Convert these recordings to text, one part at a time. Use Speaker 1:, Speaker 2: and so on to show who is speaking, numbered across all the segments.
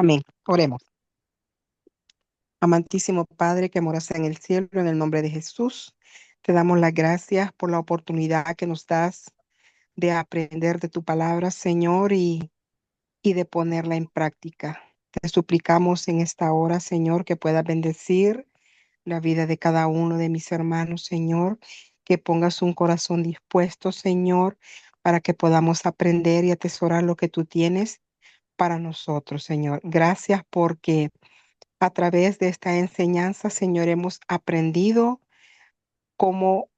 Speaker 1: Amén. Oremos. Amantísimo Padre que moras en el cielo, en el nombre de Jesús, te damos las gracias por la oportunidad que nos das de aprender de tu palabra, Señor, y de ponerla en práctica. Te suplicamos en esta hora, Señor, que puedas bendecir la vida de cada uno de mis hermanos, Señor, que pongas un corazón dispuesto, Señor, para que podamos aprender y atesorar lo que tú tienes para nosotros, Señor. Gracias porque a través de esta enseñanza, Señor, hemos aprendido cómo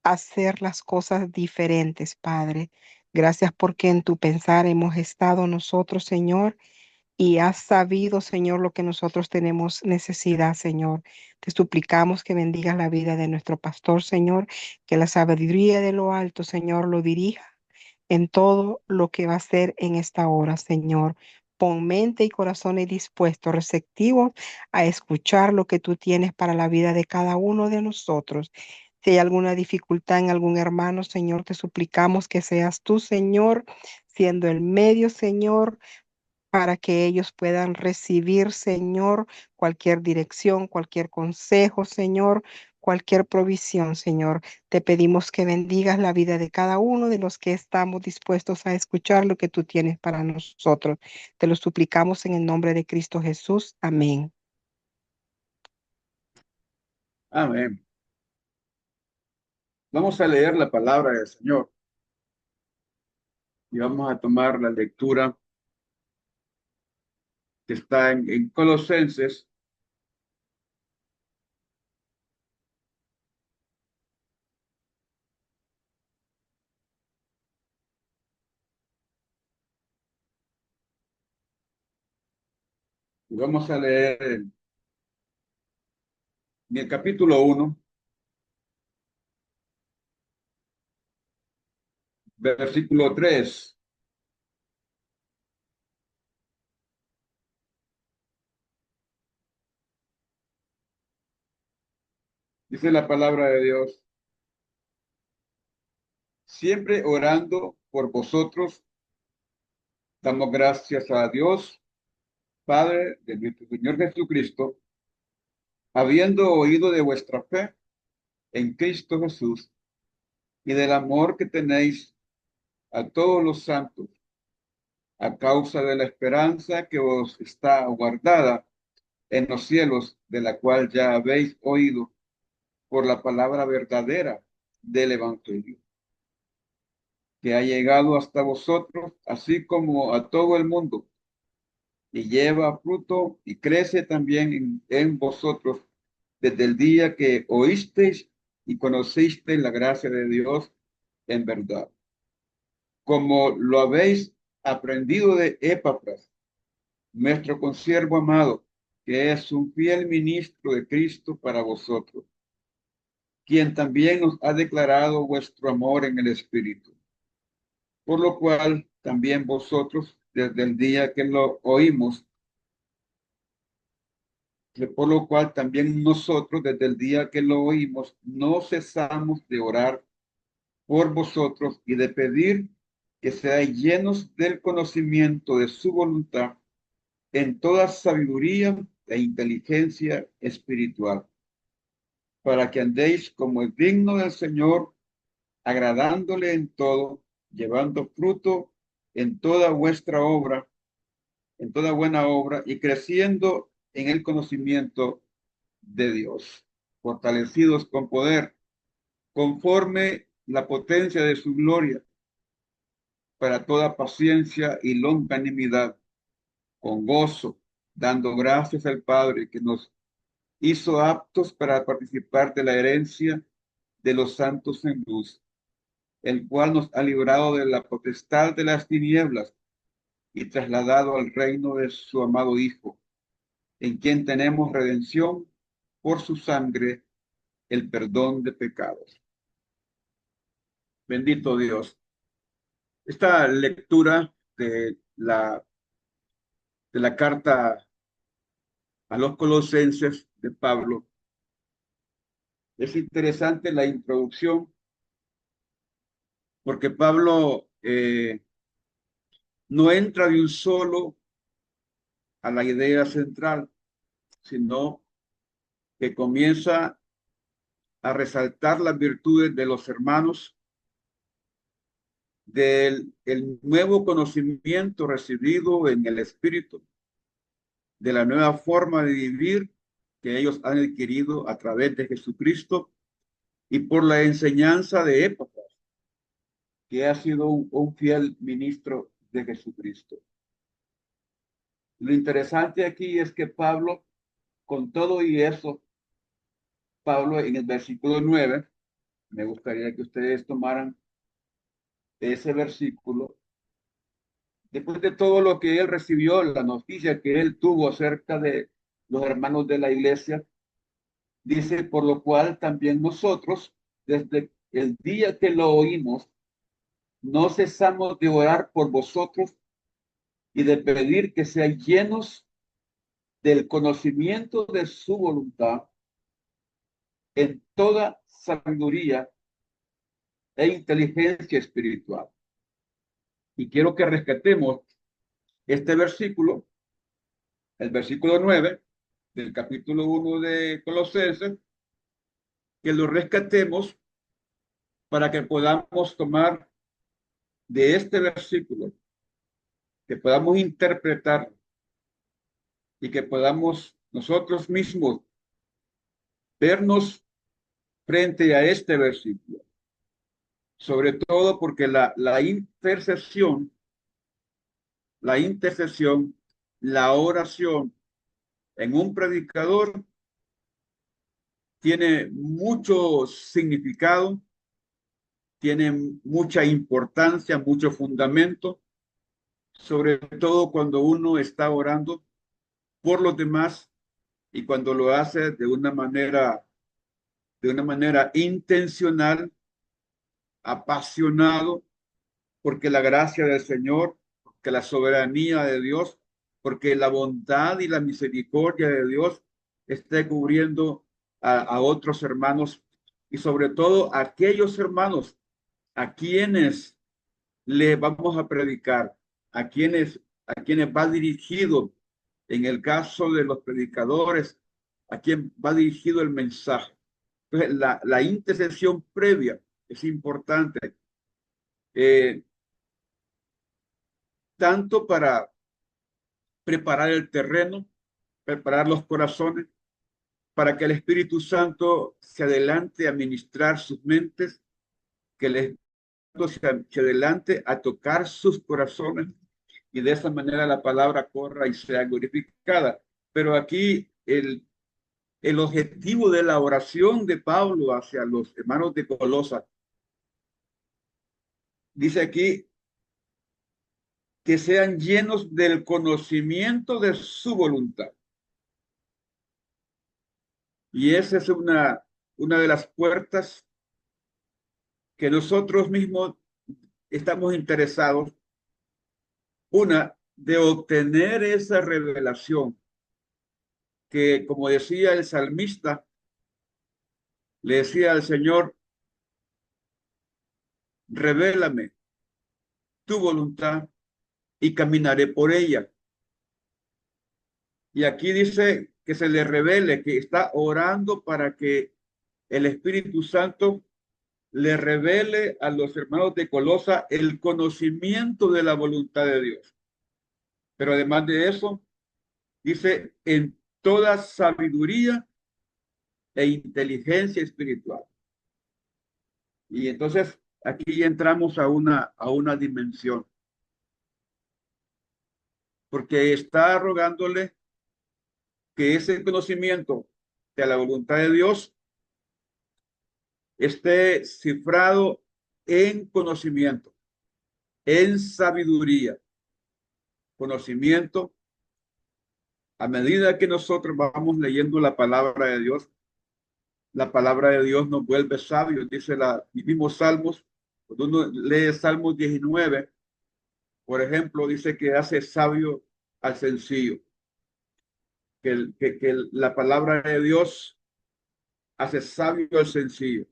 Speaker 1: hacer las cosas diferentes, Padre. Gracias porque en tu pensar hemos estado nosotros, Señor, y has sabido, Señor, lo que nosotros tenemos necesidad, Señor. Te suplicamos que bendigas la vida de nuestro pastor, Señor, que la sabiduría de lo alto, Señor, lo dirija en todo lo que va a hacer en esta hora, Señor. Pon mente y corazones dispuestos, receptivos a escuchar lo que tú tienes para la vida de cada uno de nosotros. Si hay alguna dificultad en algún hermano, Señor, te suplicamos que seas tú, Señor, siendo el medio, Señor, para que ellos puedan recibir, Señor, cualquier dirección, cualquier consejo, Señor, cualquier provisión, Señor. Te pedimos que bendigas la vida de cada uno de los que estamos dispuestos a escuchar lo que tú tienes para nosotros. Te lo suplicamos en el nombre de Cristo Jesús. Amén.
Speaker 2: Amén. Vamos a leer la palabra del Señor y vamos a tomar la lectura que está en Colosenses, y vamos a leer en el capítulo 1, versículo 3. Dice la palabra de Dios: siempre orando por vosotros, damos gracias a Dios, Padre de nuestro Señor Jesucristo, habiendo oído de vuestra fe en Cristo Jesús y del amor que tenéis a todos los santos, a causa de la esperanza que os está guardada en los cielos, de la cual ya habéis oído por la palabra verdadera del Evangelio, que ha llegado hasta vosotros, así como a todo el mundo, y lleva fruto y crece también en vosotros desde el día que oísteis y conocisteis la gracia de Dios en verdad, como lo habéis aprendido de Epafras, nuestro consiervo amado, que es un fiel ministro de Cristo para vosotros, quien también nos ha declarado vuestro amor en el Espíritu, por lo cual también vosotros, desde el día que lo oímos, por lo cual también nosotros, desde el día que lo oímos, no cesamos de orar por vosotros y de pedir que seáis llenos del conocimiento de su voluntad en toda sabiduría e inteligencia espiritual, para que andéis como es digno del Señor, agradándole en todo, llevando fruto en toda vuestra obra, en toda buena obra, y creciendo en el conocimiento de Dios, fortalecidos con poder, conforme la potencia de su gloria, para toda paciencia y longanimidad, con gozo, dando gracias al Padre que nos hizo aptos para participar de la herencia de los santos en luz, el cual nos ha librado de la potestad de las tinieblas y trasladado al reino de su amado Hijo, en quien tenemos redención por su sangre, el perdón de pecados. Bendito Dios. Esta lectura de la carta a los colosenses de Pablo, es interesante la introducción, porque Pablo no entra de un solo a la idea central, sino que comienza a resaltar las virtudes de los hermanos, del el nuevo conocimiento recibido en el Espíritu, de la nueva forma de vivir que ellos han adquirido a través de Jesucristo y por la enseñanza de Epafras, que ha sido un fiel ministro de Jesucristo. Lo interesante aquí es que Pablo, con todo y eso, Pablo en el versículo 9, me gustaría que ustedes tomaran ese versículo, después de todo lo que él recibió, la noticia que él tuvo acerca de los hermanos de la iglesia, dice, por lo cual también nosotros, desde el día que lo oímos, no cesamos de orar por vosotros y de pedir que sean llenos del conocimiento de su voluntad en toda sabiduría e inteligencia espiritual. Y quiero que rescatemos este versículo, el versículo 9 del capítulo 1 de Colosenses, que lo rescatemos para que podamos tomar de este versículo, que podamos interpretar y que podamos nosotros mismos vernos frente a este versículo. Sobre todo porque la intercesión, la oración en un predicador tiene mucho significado, tiene mucha importancia, mucho fundamento, sobre todo cuando uno está orando por los demás y cuando lo hace de una manera intencional, apasionado, porque la gracia del Señor, porque la soberanía de Dios, porque la bondad y la misericordia de Dios esté cubriendo a otros hermanos y sobre todo a aquellos hermanos a quienes le vamos a predicar, a quienes va dirigido, en el caso de los predicadores, a quien va dirigido el mensaje. Entonces, la intercesión previa es importante, eh, tanto para preparar el terreno, preparar los corazones, para que el Espíritu Santo se adelante a ministrar sus mentes, que el Espíritu se adelante a tocar sus corazones y de esa manera la palabra corra y sea glorificada. Pero aquí el objetivo de la oración de Pablo hacia los hermanos de Colosa, dice aquí que sean llenos del conocimiento de su voluntad. Y esa es una de las puertas que nosotros mismos estamos interesados, una, de obtener esa revelación que, como decía el salmista, le decía al Señor, revélame tu voluntad y caminaré por ella. Y aquí dice que se le revele, que está orando para que el Espíritu Santo le revele a los hermanos de Colosa el conocimiento de la voluntad de Dios. Pero además de eso, dice en toda sabiduría e inteligencia espiritual. Y entonces aquí entramos a una dimensión, porque está rogándole que ese conocimiento de la voluntad de Dios esté cifrado en conocimiento, en sabiduría, conocimiento. A medida que nosotros vamos leyendo la palabra de Dios nos vuelve sabios, dice mismos Salmos. Cuando uno lee Salmos 19, por ejemplo, dice que hace sabio al sencillo, que la palabra de Dios hace sabio al sencillo.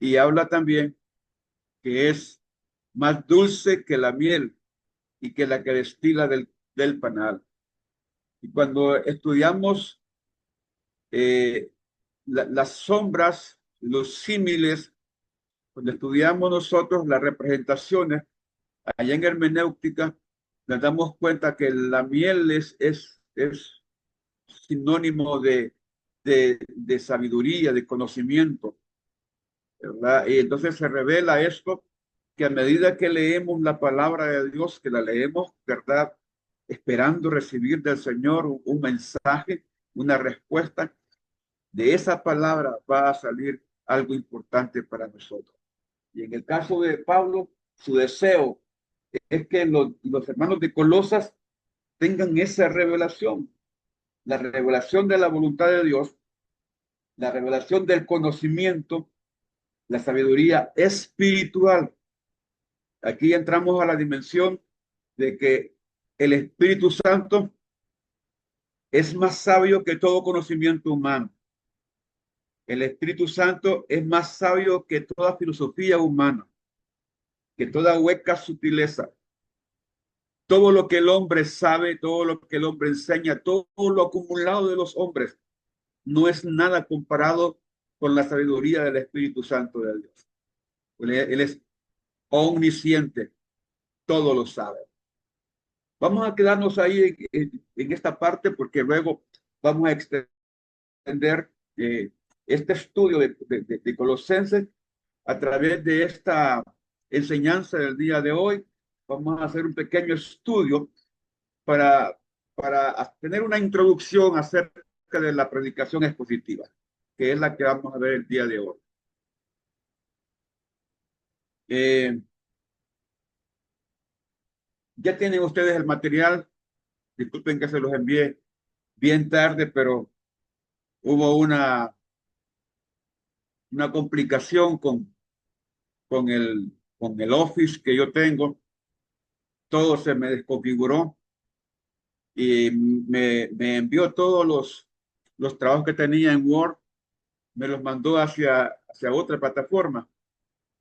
Speaker 2: Y habla también que es más dulce que la miel y que la que destila del panal. Y cuando estudiamos las sombras, los símiles, cuando estudiamos nosotros las representaciones, allá en hermenéutica, nos damos cuenta que la miel es sinónimo de sabiduría, de conocimiento, ¿verdad? Y entonces se revela esto, que a medida que leemos la palabra de Dios, que la leemos, ¿verdad? Esperando recibir del Señor un mensaje, una respuesta, de esa palabra va a salir algo importante para nosotros. Y en el caso de Pablo, su deseo es que los hermanos de Colosas tengan esa revelación, la revelación de la voluntad de Dios, la revelación del conocimiento, la sabiduría espiritual. Aquí entramos a la dimensión de que el Espíritu Santo es más sabio que todo conocimiento humano. El Espíritu Santo es más sabio que toda filosofía humana, que toda hueca sutileza. Todo lo que el hombre sabe, todo lo que el hombre enseña, todo lo acumulado de los hombres, no es nada comparado con la sabiduría del Espíritu Santo de Dios. Él es omnisciente, todo lo sabe. Vamos a quedarnos ahí en esta parte porque luego vamos a extender este estudio de Colosenses a través de esta enseñanza del día de hoy. Vamos a hacer un pequeño estudio para, para tener una introducción acerca de la predicación expositiva, que es la que vamos a ver el día de hoy. Ya tienen ustedes el material. Disculpen que se los envié bien tarde, pero hubo una complicación con el Office que yo tengo. Todo se me desconfiguró y me envió todos los trabajos que tenía en Word, me los mandó hacia otra plataforma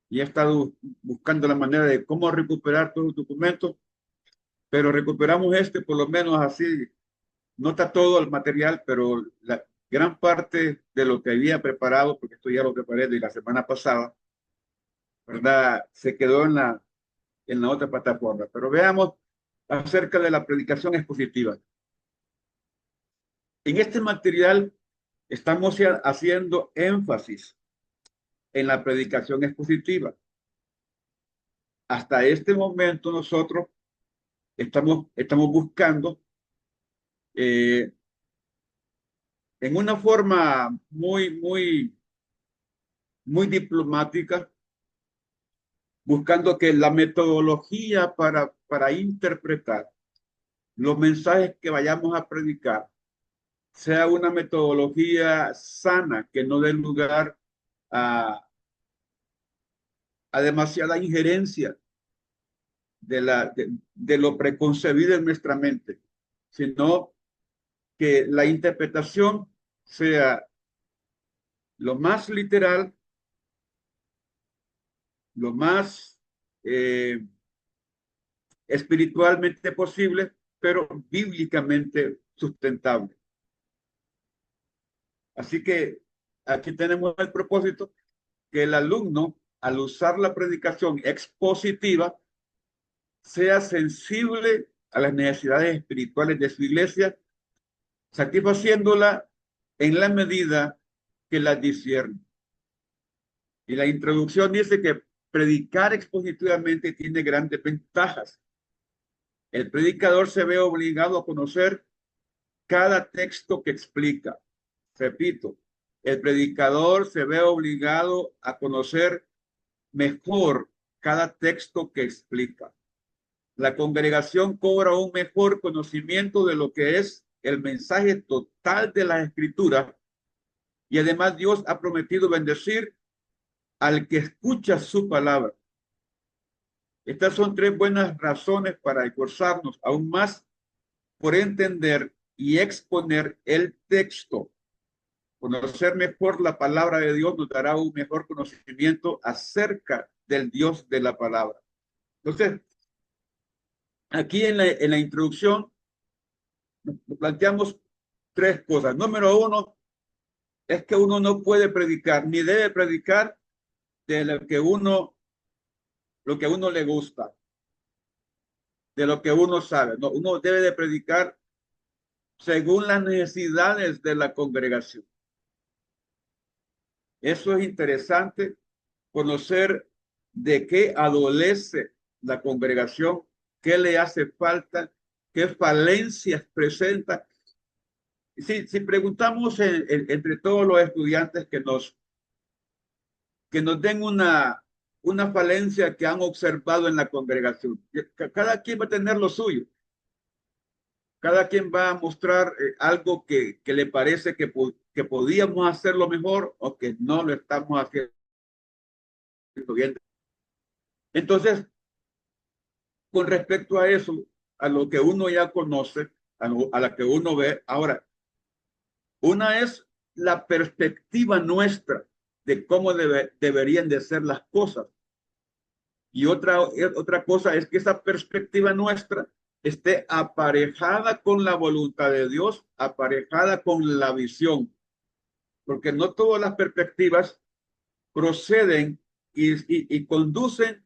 Speaker 2: y he estado buscando la manera de cómo recuperar todos los documentos, pero recuperamos por lo menos así. No está todo el material, pero la gran parte de lo que había preparado, porque esto ya lo preparé de la semana pasada, ¿verdad? Se quedó en la otra plataforma. Pero veamos acerca de la predicación expositiva. En este material estamos haciendo énfasis en la predicación expositiva. Hasta este momento nosotros estamos buscando en una forma muy diplomática, buscando que la metodología para interpretar los mensajes que vayamos a predicar sea una metodología sana, que no dé lugar a demasiada injerencia de lo preconcebido en nuestra mente, sino que la interpretación sea lo más literal, lo más espiritualmente posible, pero bíblicamente sustentable. Así que aquí tenemos el propósito que el alumno, al usar la predicación expositiva, sea sensible a las necesidades espirituales de su iglesia, satisfaciéndola en la medida que las discierne. Y la introducción dice que predicar expositivamente tiene grandes ventajas. El predicador se ve obligado a conocer cada texto que explica. Repito, el predicador se ve obligado a conocer mejor cada texto que explica. La congregación cobra un mejor conocimiento de lo que es el mensaje total de las escrituras y además Dios ha prometido bendecir al que escucha su palabra. Estas son tres buenas razones para esforzarnos aún más por entender y exponer el texto. Conocer mejor la palabra de Dios nos dará un mejor conocimiento acerca del Dios de la palabra. Entonces, aquí en la introducción nos planteamos tres cosas. Número uno es que uno no puede predicar ni debe predicar de lo que uno le gusta, de lo que uno sabe. No, uno debe de predicar según las necesidades de la congregación. Eso es interesante, conocer de qué adolece la congregación, qué le hace falta, qué falencias presenta. Si preguntamos entre todos los estudiantes que nos den una falencia que han observado en la congregación, cada quien va a tener lo suyo. Cada quien va a mostrar algo que le parece que podíamos hacerlo mejor o que no lo estamos haciendo bien. Entonces, con respecto a eso, a lo que uno ya conoce, a la que uno ve, ahora, una es la perspectiva nuestra de cómo deberían de ser las cosas. Y otra cosa es que esa perspectiva nuestra esté aparejada con la voluntad de Dios, aparejada con la visión, porque no todas las perspectivas proceden y conducen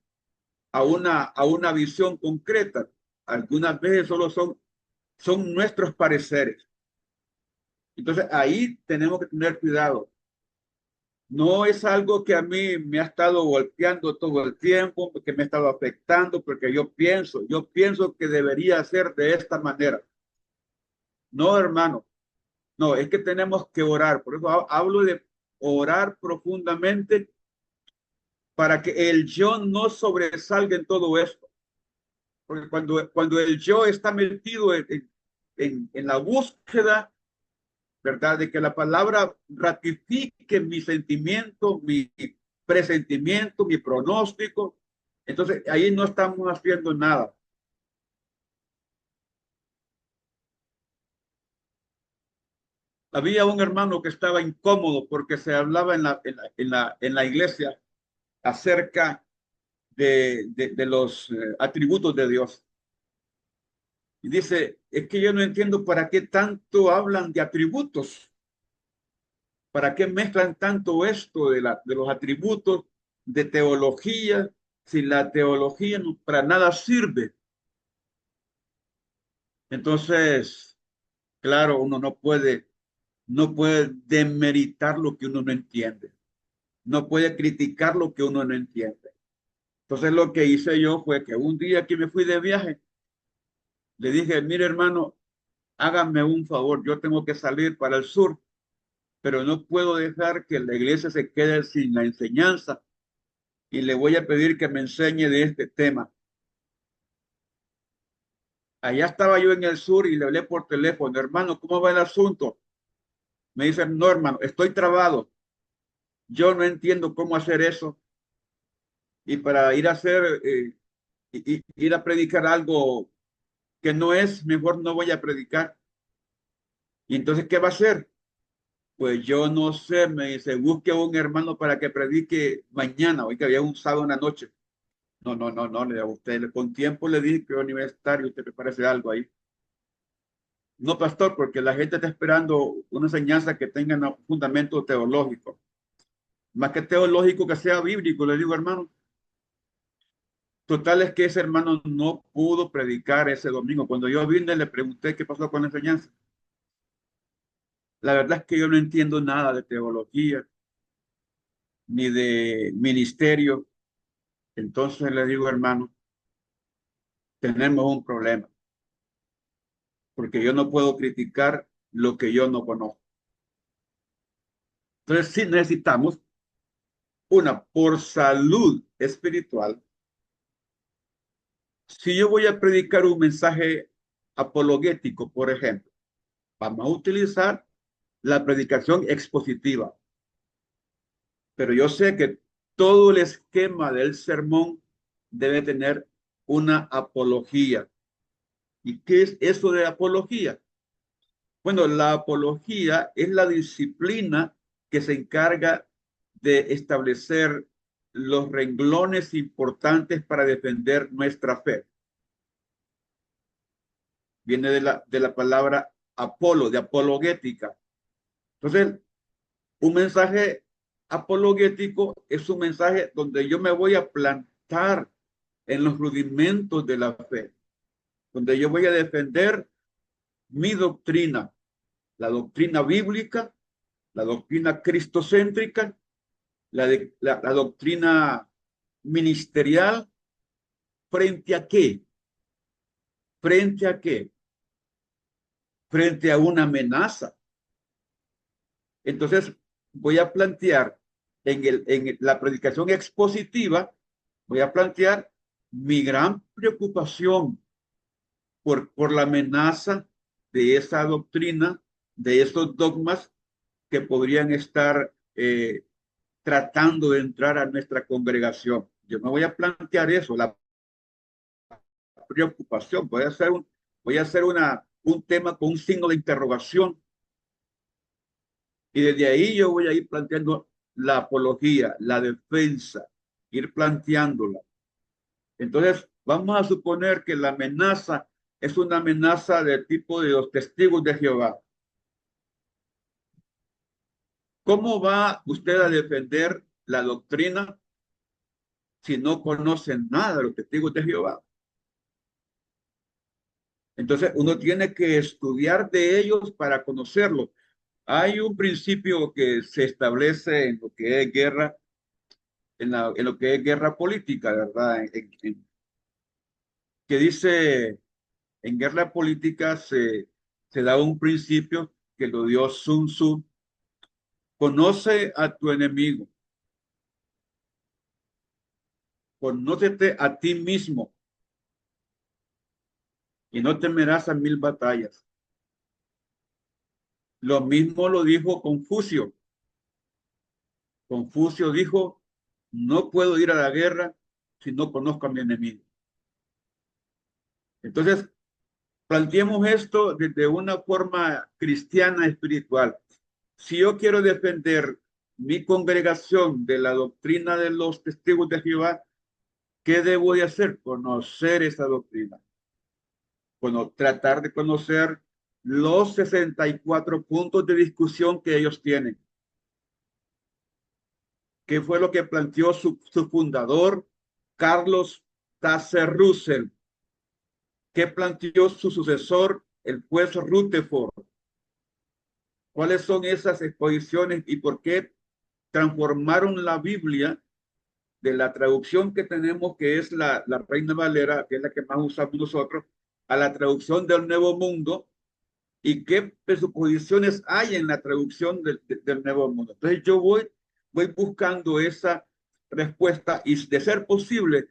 Speaker 2: a una visión concreta. Algunas veces solo son nuestros pareceres. Entonces ahí tenemos que tener cuidado. No es algo que a mí me ha estado golpeando todo el tiempo, que me ha estado afectando, porque yo pienso que debería ser de esta manera. No, hermano, no, es que tenemos que orar. Por eso hablo de orar profundamente para que el yo no sobresalga en todo esto. Porque cuando el yo está metido en la búsqueda, ¿verdad? De que la palabra ratifique mi sentimiento, mi presentimiento, mi pronóstico, entonces ahí no estamos haciendo nada. Había un hermano que estaba incómodo porque se hablaba en la iglesia acerca de los atributos de Dios. Y dice, es que yo no entiendo para qué tanto hablan de atributos, para qué mezclan tanto esto de los atributos de teología, si la teología para nada sirve. Entonces, claro, uno no puede demeritar lo que uno no entiende, no puede criticar lo que uno no entiende. Entonces lo que hice yo fue que un día que me fui de viaje, le dije, mire hermano, hágame un favor, yo tengo que salir para el sur, pero no puedo dejar que la iglesia se quede sin la enseñanza y le voy a pedir que me enseñe de este tema. Allá estaba yo en el sur y le hablé por teléfono, hermano, ¿cómo va el asunto? Me dice, no, hermano, estoy trabado. Yo no entiendo cómo hacer eso. Y para ir a hacer, ir a predicar algo que no es, mejor no voy a predicar. Y entonces, ¿qué va a hacer? Pues yo no sé, me dice, busque a un hermano para que predique mañana, hoy que había un sábado en la noche. No, no, no, no, le digo a usted, con tiempo le dije que iba a universitario, usted me parece algo ahí. No, pastor, porque la gente está esperando una enseñanza que tenga un fundamento teológico. Más que teológico, que sea bíblico, le digo, hermano. Total es que ese hermano no pudo predicar ese domingo. Cuando yo vine, le pregunté qué pasó con la enseñanza. La verdad es que yo no entiendo nada de teología ni de ministerio. Entonces le digo, hermano, tenemos un problema, porque yo no puedo criticar lo que yo no conozco. Entonces sí necesitamos por salud espiritual. Si yo voy a predicar un mensaje apologético, por ejemplo, vamos a utilizar la predicación expositiva. Pero yo sé que todo el esquema del sermón debe tener una apología. ¿Y qué es eso de apología? Bueno, la apología es la disciplina que se encarga de establecer los renglones importantes para defender nuestra fe. viene de la palabra apolo, de apologética. Entonces, un mensaje apologético es un mensaje donde yo me voy a plantar en los rudimentos de la fe, donde yo voy a defender mi doctrina, la doctrina bíblica, la doctrina cristocéntrica, la doctrina ministerial. ¿Frente a qué? ¿Frente a qué? Frente a una amenaza. Entonces, voy a plantear en la predicación expositiva, voy a plantear mi gran preocupación por la amenaza de esa doctrina, de esos dogmas que podrían estar tratando de entrar a nuestra congregación. Yo me voy a plantear eso, la preocupación. Voy a hacer un tema con un signo de interrogación. Y desde ahí yo voy a ir planteando la apología, la defensa, ir planteándola. Entonces, vamos a suponer que la amenaza es una amenaza del tipo de los testigos de Jehová. ¿Cómo va usted a defender la doctrina si no conoce nada de los testigos de Jehová? Entonces, uno tiene que estudiar de ellos para conocerlos. Hay un principio que se establece en lo que es guerra, en lo que es guerra política, ¿verdad? Que dice, en guerra política se da un principio que lo dio Sun Tzu: conoce a tu enemigo, conócete a ti mismo y no temerás a 1000 batallas. Lo mismo lo dijo Confucio. Confucio dijo, no puedo ir a la guerra si no conozco a mi enemigo. Entonces, planteemos esto desde una forma cristiana espiritual. Si yo quiero defender mi congregación de la doctrina de los testigos de Jehová, ¿qué debo de hacer? Conocer esa doctrina. Bueno, tratar de conocer los 64 puntos de discusión que ellos tienen. ¿Qué fue lo que planteó su fundador, Carlos Taze Russell? ¿Qué planteó su sucesor, el juez Rutherford? ¿Cuáles son esas exposiciones y por qué transformaron la Biblia de la traducción que tenemos, que es la Reina Valera, que es la que más usamos nosotros, a la traducción del Nuevo Mundo? ¿Y qué presuposiciones hay en la traducción del Nuevo Mundo? Entonces yo voy buscando esa respuesta y, de ser posible,